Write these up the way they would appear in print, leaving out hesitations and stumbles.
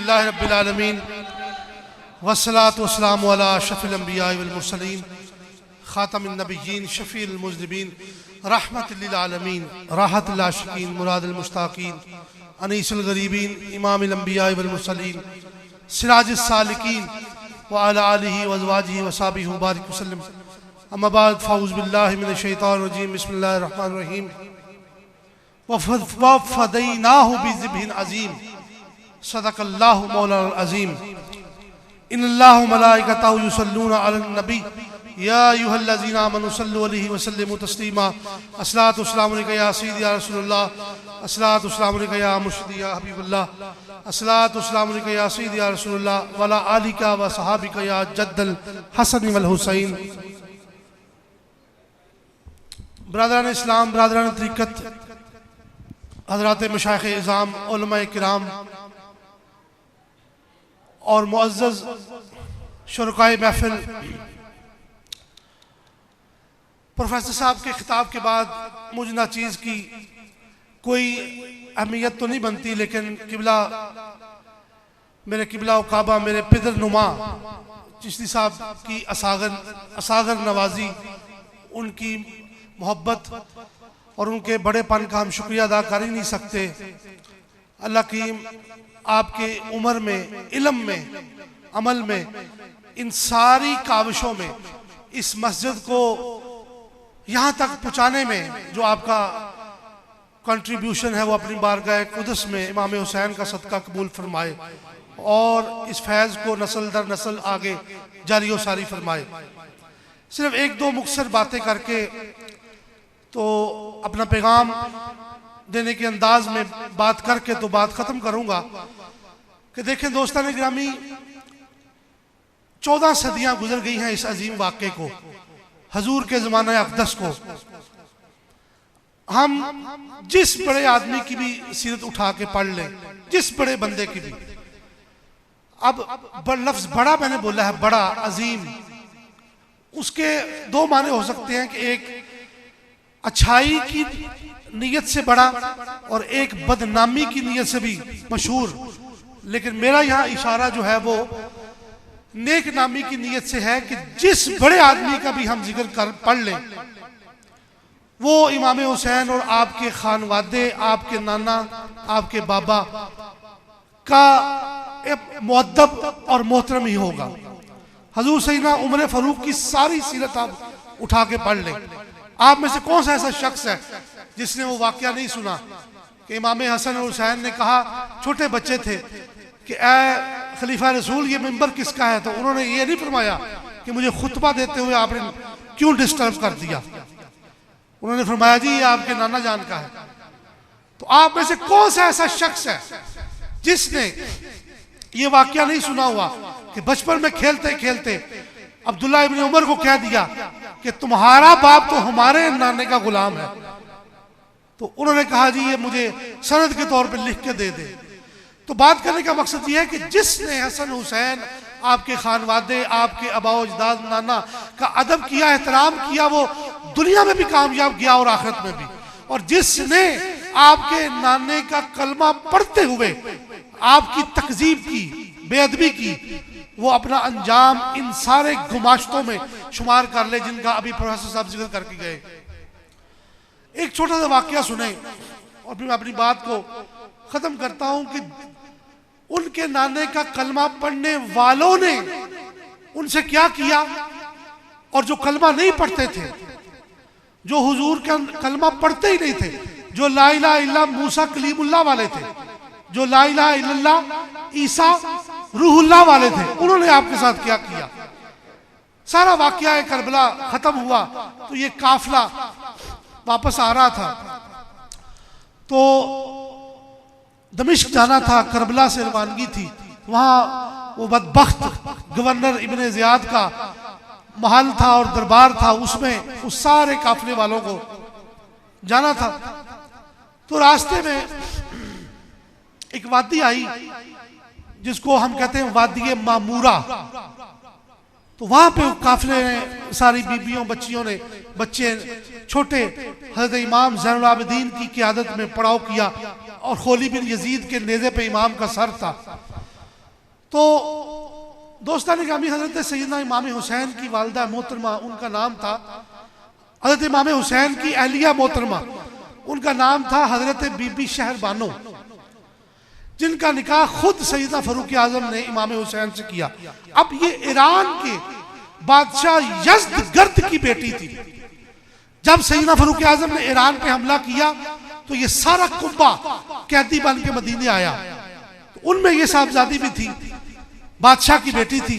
अल्हम्दुलिल्लाहि रब्बिल आलमीन वस्सलातु वस्सलामु अला अशरफिल अंबिया वल मुरसलीन खातमिन नबिय्यीन शफील मुज़निबीन रहमतुल लिल आलमीन राहतुल आशिकीन मुरादुल मुश्ताकीन अनीसुल गरीबीन इमामुल अंबिया वल मुरसलीन सिराजुस सालिकीन व अला आलिहि व अज़वाजिहि व सहबिहि व बारिक वसल्लम। अम्मा बाद फ़अऊज़ु बिल्लाहि मिनश शैतानिर रजीम बिस्मिल्लाहिर रहमानिर रहीम वफ़दैनाहु बिज़िब्हिन अज़ीम सदक़ल्लाहु मौलाना अज़ीम। इन्नल्लाह व मलाइकतहु युसल्लूना अलन नबी या अय्युहल्लज़ीना आमनू सल्लु अलैहि व सल्लिमू तस्लीमा। अस्सलातु वस्सलामु अलैका या सय्यदी या रसूलल्लाह, अस्सलातु वस्सलामु अलैका या मुर्शिदी या हबीबल्लाह, अस्सलातु वस्सलामु अलैका या सय्यदी या रसूलल्लाह व अला आलिका व सहाबिका या जद्दल हसन वल हुसैन। ब्रदरान इस्लाम, ब्रदरान तरीक़त, हज़रात मशाइख़ इज़ाम, उलमाए किराम और मुअज़्ज़ज़ शुरकाए महफ़िल, प्रोफेसर साहब के खिताब के बाद मुझ ना चीज़ की कोई अहमियत तो नहीं बनती, लेकिन किबला मेरे किबला काबा मेरे पिदर नुमा चिश्ती साहब की असागर नवाजी, उनकी मोहब्बत और उनके बड़ेपन का हम शुक्रिया अदा कर ही नहीं सकते। अल्लाह की आपके उम्र में, इल्म में, अमल में, इन सारी काविशों में इस मस्जिद को यहाँ तक पहुँचाने में जो आपका कंट्रीब्यूशन है वो अपनी बारगाह कुदस में इमाम हुसैन का सदका कबूल फरमाए और इस फैज़ को नस्ल दर नस्ल आगे जारी व सारी फरमाए। सिर्फ एक दो मुख्तसर बातें करके तो अपना पैगाम देने के अंदाज में बात करके तो बात ख़त्म करूँगा कि देखें दोस्तान गिरामी, 14 सदियाँ गुजर गई हैं इस अजीम वाक़े को, हजूर के ज़माना अक़दस को। हम जिस बड़े आदमी की भी सीरत उठा के पढ़ लें, जिस बड़े बंदे की भी, अब लफ्ज़ बड़ा मैंने बोला है, बड़ा अजीम, उसके दो माने हो सकते हैं कि एक अच्छाई की नीयत से बड़ा और एक बदनामी की नीयत से भी मशहूर। लेकिन मेरा यहाँ इशारा जो है वो नेक नामी की नीयत से है कि जिस बड़े आदमी का भी हम जिक्र कर पढ़ लें वो इमाम हुसैन और आपके खानवादे, आपके नाना, आपके बाबा का एक मुअद्दब और मोहतरम ही होगा। हजूर सैयदना उमर फारूक की सारी सीरत आप उठा के पढ़ लें। आप में से कौन सा ऐसा शख्स है जिसने वो वाकया नहीं सुना कि इमाम हसन और हुसैन ने कहा, छोटे बच्चे थे, कि ऐ खलीफा रसूल ये मिंबर किसका है? तो उन्होंने ये नहीं फरमाया कि मुझे खुतबा देते हुए आपने क्यों डिस्टर्ब कर दिया। उन्होंने फरमाया जी ये आपके नाना जान का है। तो आप में से कौन सा ऐसा शख्स है जिसने ये वाकया नहीं सुना हुआ कि बचपन में खेलते खेलते अब्दुल्ला इब्न उमर को कह दिया कि तुम्हारा बाप तो हमारे नाने का गुलाम है। तो उन्होंने कहा जी ये मुझे सनद के तौर पे लिख के दे दे। तो बात करने का मकसद ये है कि जिसने हसन हुसैन, आपके खानवादे, आपके अबाओ अजदाद, नाना का अदब किया, एहतराम किया, वो दुनिया में भी कामयाब गया और आखिरत में भी। और जिसने आपके नाने का कलमा पढ़ते हुए आपकी तकजीब की, बेअदबी की, वो अपना अंजाम इन सारे गुमाश्तों में शुमार कर ले जिनका अभी प्रोफेसर साहब जिक्र करके गए। एक छोटा सा वाकया सुने और फिर मैं अपनी बात को खत्म करता हूं कि उनके नाने का कलमा पढ़ने वालों ने उनसे क्या किया, और जो कलमा नहीं पढ़ते थे, जो हुजूर का कलमा पढ़ते ही नहीं थे, जो ला इलाहा इल्लल्लाह मूसा कलीमुल्लाह वाले थे, जो ला इलाहा इल्लल्लाह ईसा रूहुल्लाह वाले थे, उन्होंने आपके साथ क्या किया। सारा वाकया करबला खत्म हुआ तो ये काफिला वापस आ रहा था, तो दमिश्क जाना था, करबला से रवानगी थी। वहाँ वो बदबख्त गवर्नर इब्ने ज़ियाद का महल था और दरबार था, उसमें उस सारे काफिले वालों को जाना था। तो रास्ते में एक वादी आई जिसको हम कहते हैं वादी मामूरा। तो वहां पे काफिले ने, सारी बीबियों, बच्चियों ने, बच्चे छोटे, हज़रत इमाम ज़ैनुल आबिदीन की क़ियादत में पड़ाव किया और खोली बिन यजीद के नेज़े पे इमाम का सर था। तो दोस्तान गिरामी, हजरत सैयदना इमाम हुसैन की वालिदा मोहतरमा, उनका नाम था हजरत इमाम हुसैन की अहलिया मोहतरमा, उनका नाम था हजरत बीबी शहरबानो, जिनका निकाह खुद सैयदना फारूक आजम ने इमाम हुसैन से किया। अब ये ईरान के बादशाह यज़्दगर्द की बेटी थी। जब सैयदना फारूक आजम ने ईरान पे हमला किया तो ये सारा कुब्बा कैदी बन के मदीने आया। तो उनमें ये साहबजादी भी थी, बादशाह की बेटी थी।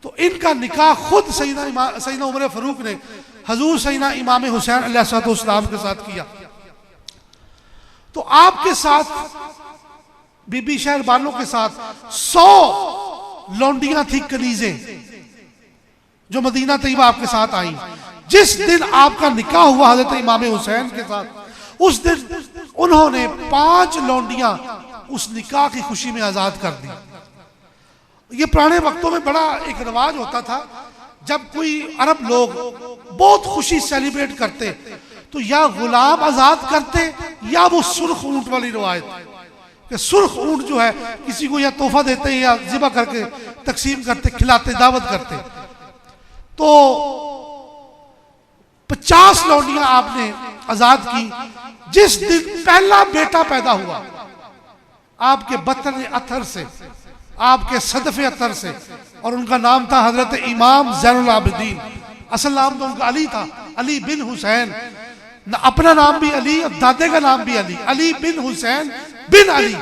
तो इनका निकाह खुद सैयदना उमर फारूक ने हजूर सैयदना इमाम हुसैन अलैहिस्सलाम के साथ किया। तो आपके साथ बीबी शहरबानो के साथ 100 लौंडियां थी, कनीजें, जो मदीना तैयबा आपके साथ आई। जिस दिन आपका निकाह हुआ हजरत इमाम हुसैन के साथ, उस दिन उन्होंने 5 लौंडियां उस निकाह की खुशी में आजाद कर दी। ये पुराने वक्तों में बड़ा एक रिवाज होता था, जब कोई अरब लोग बहुत खुशी सेलिब्रेट करते तो या गुलाम आजाद करते या वो सुर्ख ऊंट वाली रिवायत कि सुर्ख ऊंट जो है किसी को या तोहफा देते या ज़िबा करके तकसीम करते, खिलाते, दावत करते। तो 50 लौंडियां आपने आजाद की। जिस दिन पहला बेटा पैदा हुआ आपके बतन अथर से, आपके सदफे अथर से, और उनका नाम था हजरत इमाम ज़ैनुल आबिदीन। असल नाम तो उनका अली था, अली बिन हुसैन। अपना नाम भी अली और दादे का नाम भी अली, अली बिन हुसैन बिन अली।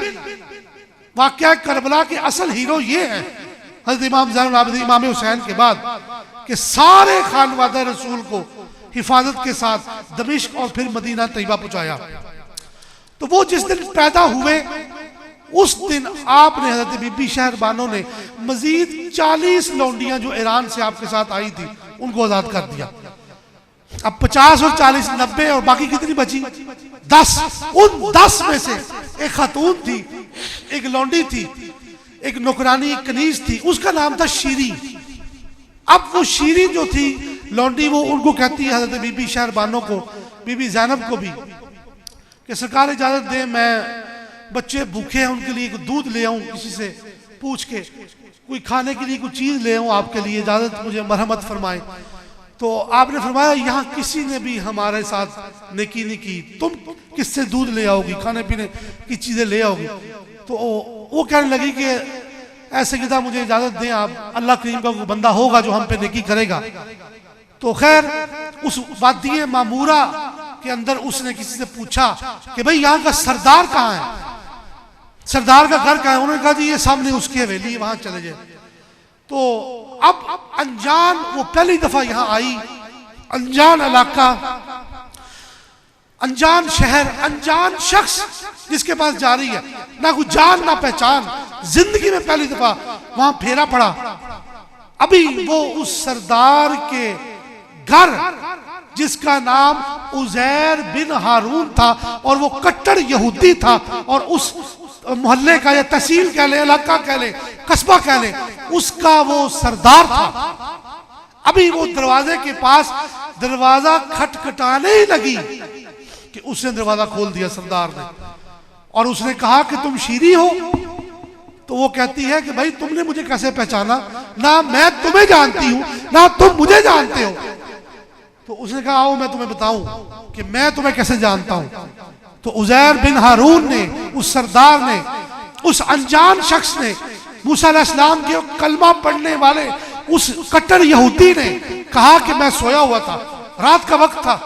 वाक़या करबला के असल हीरो ये है हजरत इमाम ज़ैनुल आबिदीन इमाम हुसैन के बाद, कि सारे खानवादा रसूल को हिफाजत के साथ दमिश्क और फिर मदीना तैयबा पहुंचाया। तो वो जिस दिन पैदा हुए उस दिन आपने हजरत बीबी शहरबानो ने मजीद 40 लौंडियां जो ईरान से आपके साथ आई थी उनको आजाद कर दिया। अब 50 और 40 90 और बाकी कितनी बची? 10। उन 10 में से एक खातून थी, एक लौंडी थी, एक नौकरानी, एक कनीज थी, उसका नाम था शीरी। अब वो शीरी जो थी लौंडी, वो उनको कहती है हजरत बीबी शहरबानो को, बीबी ज़ैनब को भी, कि सरकार इजाजत दे, मैं बच्चे भूखे हैं उनके लिए दूध ले आऊं, किसी से पूछ के कोई खाने के लिए कोई चीज ले आऊं आपके लिए, इजाजत मुझे मरहमत फरमाए। तो आपने फरमाया यहाँ किसी ने भी हमारे साथ नेकी नहीं की, तुम किससे दूध ले आओगी, खाने पीने की चीजें ले आओगी? तो वो कहने लगी कि ऐसे किदा मुझे इजाजत दें आप, अल्लाह करीम का कोई बंदा होगा जो हम पे नेकी करेगा। तो खैर उस वादी मामूरा के अंदर उसने किसी से पूछा कि भाई यहाँ का सरदार कहाँ है, सरदार का घर कहाँ है? उन्होंने कहा जी ये सामने उसकी हवेली, वहां चले जाए। तो अब अनजान, वो पहली दफा यहाँ आई, अनजान इलाका, अनजान शहर, अनजान शख्स जिसके पास जा रही है, ना कोई जान ना पहचान, जिंदगी में पहली दफा वहां फेरा पड़ा। अभी वो उस सरदार के घर, जिसका नाम उजैर बिन हारून था और वो कट्टर यहूदी था, और उस मोहल्ले का या तहसील कह ले, इलाका कह ले, कस्बा कह ले, उसका वो सरदार था। अभी वो दरवाजे के पास दरवाजा खटखटाने ही लगी कि उसने दरवाजा खोल दिया सरदार ने, और उसने कहा कि तुम शीरी हो? तो वो कहती है कि भाई तुमने मुझे कैसे पहचाना, ना मैं तुम्हें जानती हूं ना तुम मुझे जानते हो। तो उसने कहा आओ मैं तुम्हें बताऊं कि मैं तुम्हें कैसे जानता हूं। तो उजैर बिन हारून ने, उस सरदार ने, उस अनजान शख्स ने, मूसा अलैहिस्सलाम के कलमा पढ़ने वाले उस कट्टर यहूदी ने कहा कि मैं सोया हुआ था, रात का वक्त था,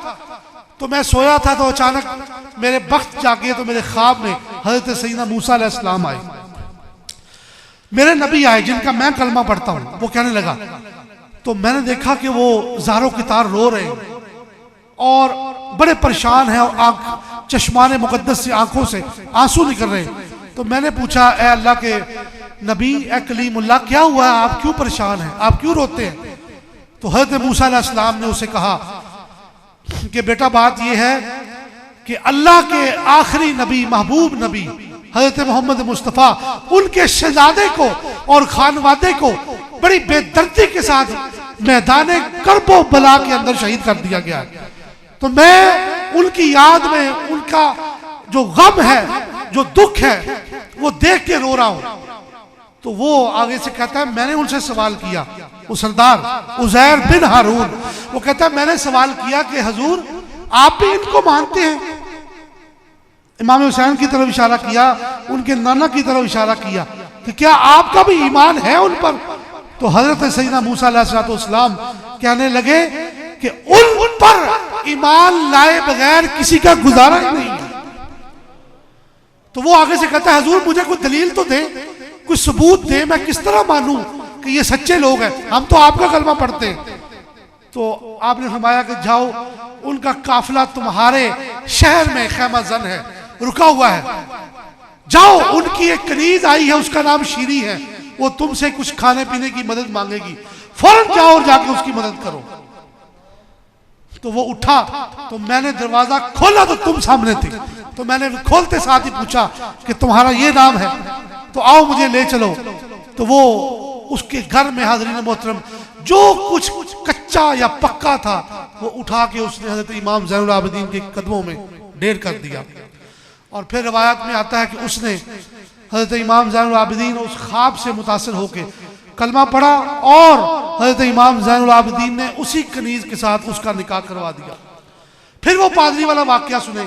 तो मैं सोया था तो अचानक मेरे बख्त जागे तो मेरे ख्वाब में हजरत सैयदना मूसा अलैहिस्सलाम आए, मेरे नबी आए जिनका मैं कलमा पढ़ता हूं। वो कहने लगा, तो मैंने देखा कि वो ज़ारो कितार रो रहे हैं और बड़े परेशान हैं और आंख चश्माने मुकद्दस से आंखों से आंसू निकल रहे हैं। तो मैंने पूछा, ए अल्लाह के नबी, ए कलीमुल्लाह, क्या हुआ है, आप क्यों परेशान हैं, आप क्यों रोते हैं? तो हजरत मूसा अलैहिस्सलाम ने उसे कहा कि बेटा बात यह है कि अल्लाह के आखिरी नबी, महबूब नबी हजरत मोहम्मद मुस्तफ़ा, उनके शहजादे को और खानवादे को बड़ी बेदर्दी के साथ मैदान करबो बला के अंदर शहीद कर दिया गया। तो मैं उनकी याद में उनका जो गम है, जो दुख है, वो देख के रो रहा हूं। तो वो आगे से कहता है मैंने उनसे सवाल किया, वो सरदार उज़ैर बिन हारून, वो कहता है मैंने सवाल किया कि हजूर आप भी इनको मानते हैं? इमाम हुसैन की तरफ इशारा किया, उनके नाना की तरफ इशारा किया कि क्या आपका भी ईमान है उन पर? तो हजरत सैयदना मूसा अलैहिस्सलाम कहने लगे कि उन पर ईमान लाए बगैर किसी का गुजारा ही नहीं। तो वो आगे से कहता है हजूर मुझे कोई दलील तो दे, कोई सबूत दे, मैं किस तरह मानूं कि ये सच्चे लोग हैं, हम तो आपका कलमा पढ़ते हैं। तो आपने फरमाया कि जाओ, उनका काफिला तुम्हारे शहर में खैमा जन है, रुका हुआ है, जाओ, उनकी एक कनीज आई है, उसका नाम शीरी है, वो तुमसे कुछ खाने पीने की मदद मांगेगी, फौरन जाओ और जाके उसकी मदद करो। तो वो उठा, तो मैंने दरवाजा खोला तो तुम सामने थे, तो मैंने खोलते साथ ही पूछा कि तुम्हारा ये नाम है, तो आओ मुझे ले चलो। तो वो उसके घर में हाज़रीन मोहतरम जो कुछ कच्चा या पक्का था वो उठा के उसने हजरत इमाम ज़ैनुल आबिदीन के कदमों में ढेर कर दिया। और फिर रवायत में आता है कि उसने हजरत इमाम ज़ैनुल आबिदीन उस ख्वाब से मुतासर होकर कलमा पढ़ा और हजरत इमाम ज़ैनुल आबिदीन ने उसी कनीज के साथ उसका निकाह करवा दिया। फिर वो पादरी वाला वाकया सुने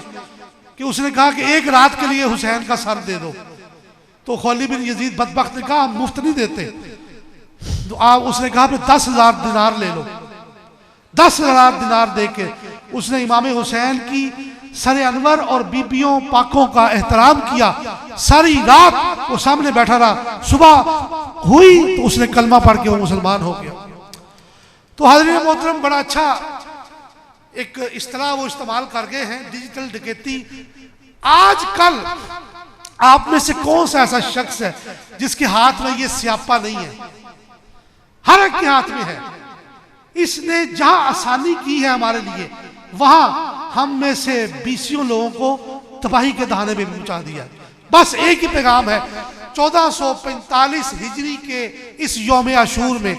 कि उसने कहा कि एक रात के लिए हुसैन का सर दे दो। तो खलीद बिन यजीद बदबख्त ने कहा हम मुफ्त नहीं देते। तो उसने कहा फिर 10,000 दिनार ले लो। 10,000 दिनार दे के उसने इमाम हुसैन की सर अनवर और बीबियों पाकों का एहतराम किया। सारी रात वो सामने बैठा रहा, सुबह हुई तो उसने कलमा पढ़ के वो मुसलमान हो गया। तो हाज़रीन मोहतरम बड़ा अच्छा एक इस्तेलाह वो इस्तेमाल कर गए हैं, डिजिटल डकैती। आजकल आप में से कौन सा ऐसा शख्स है जिसके हाथ में ये स्यापा नहीं है? हर एक के हाथ में है। इसने जहां आसानी की है हमारे लिए, वहां हम में से 20 लोगों को तबाही के दहाने में पहुंचा दिया। बस एक ही पैगाम है 1445 हिजरी के इस यौम आशूर में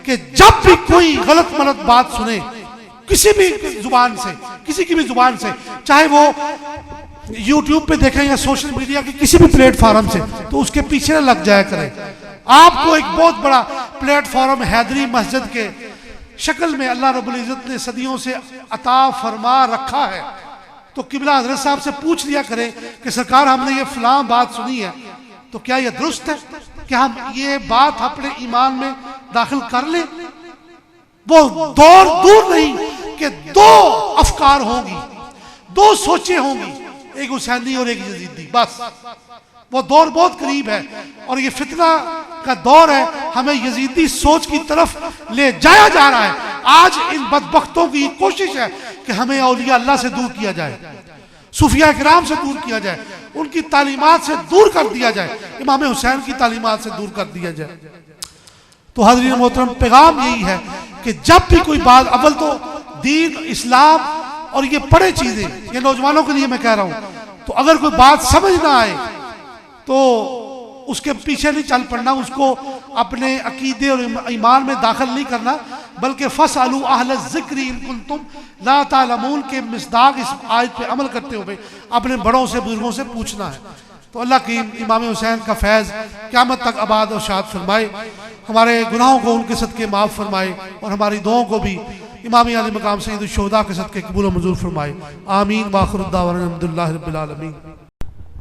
कि जब भी कोई गलत मलत बात सुने किसी भी जुबान से, किसी की भी जुबान से, चाहे वो यूट्यूब पे देखें या सोशल मीडिया के किसी भी प्लेटफॉर्म से, तो उसके पीछे न लग जाया करें। आपको एक बहुत बड़ा प्लेटफॉर्म हैदरी मस्जिद के शक्ल में अल्लाह रब्बुल इज़्ज़त ने सदियों से अता फरमा रखा है। तो किबला हज़रत साहब से पूछ लिया करें कि सरकार हमने ये फलां बात सुनी है, तो क्या ये दुरुस्त है कि हम ये बात अपने ईमान में दाखिल कर लें? वो दौर दूर नहीं कि दो अफकार होंगी, दो सोचें होंगी, एक हुसैनी और एक यजीदी। बस वो दौर बहुत करीब है और ये फितना का दौर है। हमें यजीदी सोच की तरफ ले जाया जा रहा है। आज इन बदबख्तों की कोशिश है कि हमें औलिया अल्लाह से दूर किया जाए, सूफिया किराम से दूर किया जाए, उनकी तालीमात से दूर कर दिया जाए, इमाम हुसैन की तालीमात से दूर कर दिया जाए। तो हाज़रीन मोहतरम पैगाम यही है कि जब भी कोई बात, अव्वल तो दीन इस्लाम और ये बड़े चीजें, ये नौजवानों के लिए मैं कह रहा हूं, तो अगर कोई बात समझ ना आए तो उसके पीछे नहीं चल पड़ना, उसको अपने अकीदे और ईमान में दाखिल नहीं करना, बल्कि फसअलू अहल ज़िक्र इन कुंतुम ला तालमून के मिसदाक इस आयत पे अमल करते हुए अपने बड़ों से बुजुर्गों से पूछना है। तो अल्लाह की इमाम हुसैन का फैज़ क़यामत तक आबाद और शाद फरमाए, हमारे गुनाहों को उनके सदक़े माफ़ फरमाए और हमारी दुआओं को भी इमाम आली मकाम सय्यदुश शुहदा के सदक़े कबूल और मंजूर फरमाए। आमीन। व आखिरु दावाना अल्हम्दुलिल्लाहि रब्बिल आलमीन।